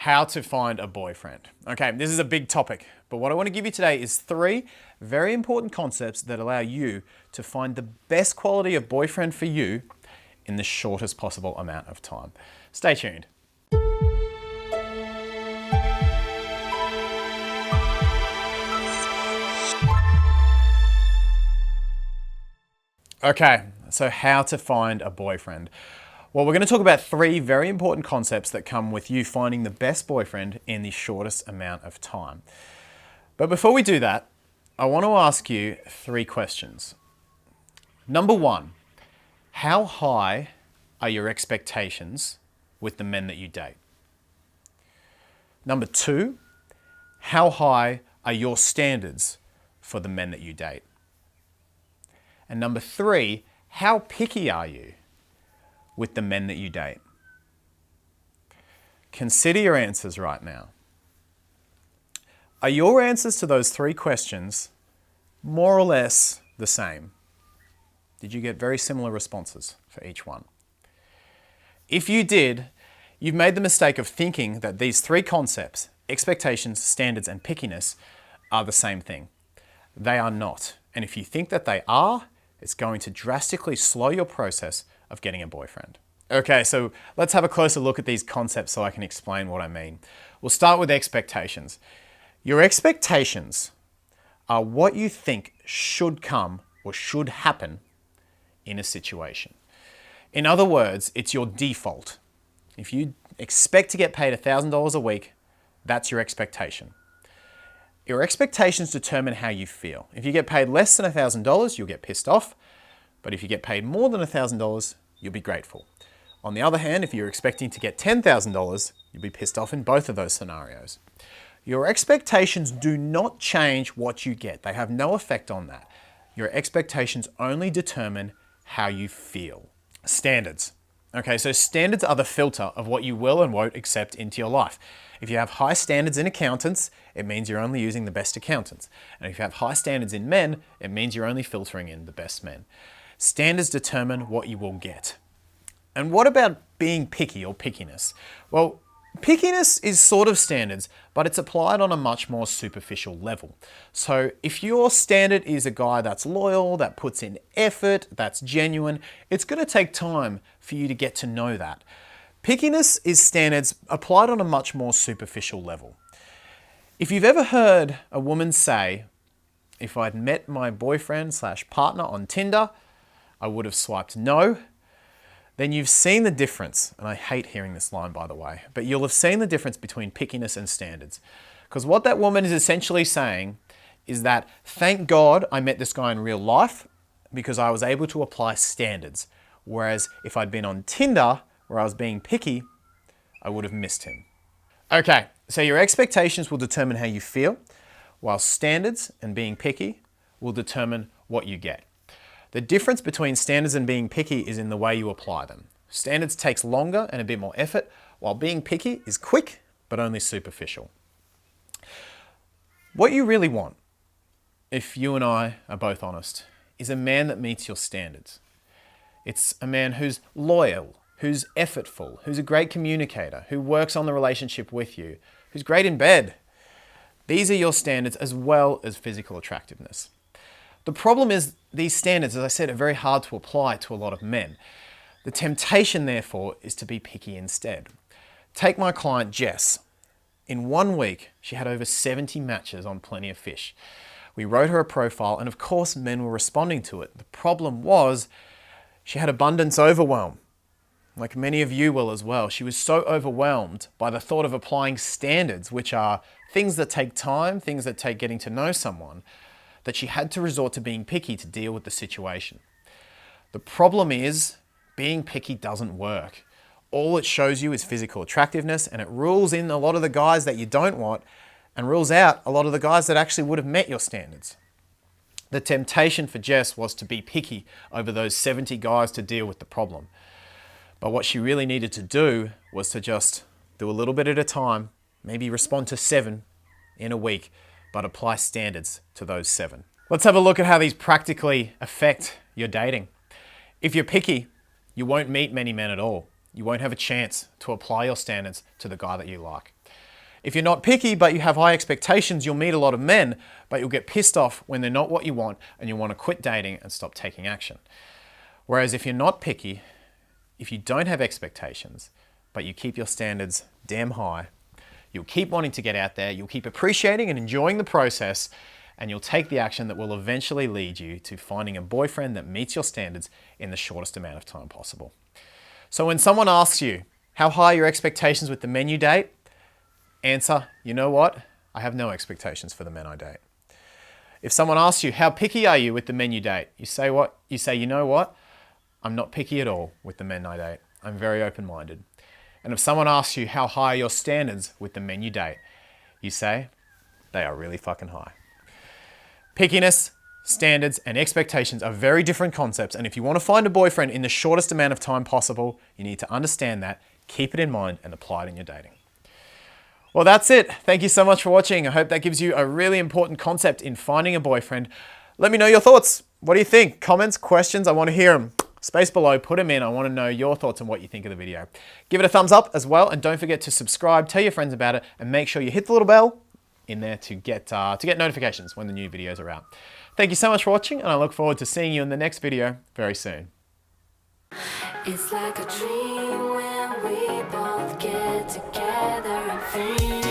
how to find a boyfriend. Okay, this is a big topic, but what I want to give you today is 3 very important concepts that allow you to find the best quality of boyfriend for you in the shortest possible amount of time. Stay tuned. Okay, so how to find a boyfriend. Well, we're going to talk about 3 very important concepts that come with you finding the best boyfriend in the shortest amount of time. But before we do that, I want to ask you 3 questions. Number 1, how high are your expectations with the men that you date? Number 2, how high are your standards for the men that you date? And number 3, how picky are you with the men that you date? Consider your answers right now. Are your answers to those 3 questions more or less the same? Did you get very similar responses for each one? If you did, you've made the mistake of thinking that these 3 concepts, expectations, standards, and pickiness, are the same thing. They are not. And if you think that they are, it's going to drastically slow your process of getting a boyfriend. Okay, so let's have a closer look at these concepts so I can explain what I mean. We'll start with expectations. Your expectations are what you think should come or should happen in a situation. In other words, it's your default. If you expect to get paid $1,000 a week, that's your expectation. Your expectations determine how you feel. If you get paid less than $1,000, you'll get pissed off. But if you get paid more than $1,000, you'll be grateful. On the other hand, if you're expecting to get $10,000, you'll be pissed off in both of those scenarios. Your expectations do not change what you get. They have no effect on that. Your expectations only determine how you feel. Standards. Okay, so standards are the filter of what you will and won't accept into your life. If you have high standards in accountants, it means you're only using the best accountants. And if you have high standards in men, it means you're only filtering in the best men. Standards determine what you will get. And what about being picky or pickiness? Well, pickiness is sort of standards, but it's applied on a much more superficial level. So if your standard is a guy that's loyal, that puts in effort, that's genuine, it's going to take time for you to get to know that. Pickiness is standards applied on a much more superficial level. If you've ever heard a woman say, if I'd met my boyfriend/partner on Tinder, I would have swiped no, then you've seen the difference. And I hate hearing this line, by the way, but you'll have seen the difference between pickiness and standards. Because what that woman is essentially saying is that, thank God I met this guy in real life because I was able to apply standards. Whereas if I'd been on Tinder, where I was being picky, I would have missed him. Okay, so your expectations will determine how you feel, while standards and being picky will determine what you get. The difference between standards and being picky is in the way you apply them. Standards takes longer and a bit more effort, while being picky is quick, but only superficial. What you really want, if you and I are both honest, is a man that meets your standards. It's a man who's loyal, who's effortful, who's a great communicator, who works on the relationship with you, who's great in bed. These are your standards as well as physical attractiveness. The problem is these standards, as I said, are very hard to apply to a lot of men. The temptation, therefore, is to be picky instead. Take my client, Jess. In 1 week, she had over 70 matches on Plenty of Fish. We wrote her a profile, and of course, men were responding to it. The problem was she had abundance overwhelm. Like many of you will as well. She was so overwhelmed by the thought of applying standards, which are things that take time, things that take getting to know someone, that she had to resort to being picky to deal with the situation. The problem is, being picky doesn't work. All it shows you is physical attractiveness, and it rules in a lot of the guys that you don't want and rules out a lot of the guys that actually would have met your standards. The temptation for Jess was to be picky over those 70 guys to deal with the problem. But what she really needed to do was to just do a little bit at a time, maybe respond to 7 in a week, but apply standards to those 7. Let's have a look at how these practically affect your dating. If you're picky, you won't meet many men at all. You won't have a chance to apply your standards to the guy that you like. If you're not picky, but you have high expectations, you'll meet a lot of men, but you'll get pissed off when they're not what you want and you'll want to quit dating and stop taking action. Whereas if you're not picky, if you don't have expectations, but you keep your standards damn high, you'll keep wanting to get out there, you'll keep appreciating and enjoying the process, and you'll take the action that will eventually lead you to finding a boyfriend that meets your standards in the shortest amount of time possible. So when someone asks you, how high are your expectations with the men you date? Answer, you know what? I have no expectations for the men I date. If someone asks you, how picky are you with the men you date? You say what? You say, you know what? I'm not picky at all with the men I date. I'm very open-minded. And if someone asks you, how high are your standards with the men you date? You say, they are really fucking high. Pickiness, standards, and expectations are very different concepts, and if you want to find a boyfriend in the shortest amount of time possible, you need to understand that, keep it in mind, and apply it in your dating. Well, that's it. Thank you so much for watching. I hope that gives you a really important concept in finding a boyfriend. Let me know your thoughts. What do you think? Comments, questions, I want to hear them. Space below, put them in. I want to know your thoughts on what you think of the video. Give it a thumbs up as well, and don't forget to subscribe, tell your friends about it, and make sure you hit the little bell in there to get notifications when the new videos are out. Thank you so much for watching, and I look forward to seeing you in the next video very soon. It's like a dream when we both get together and feel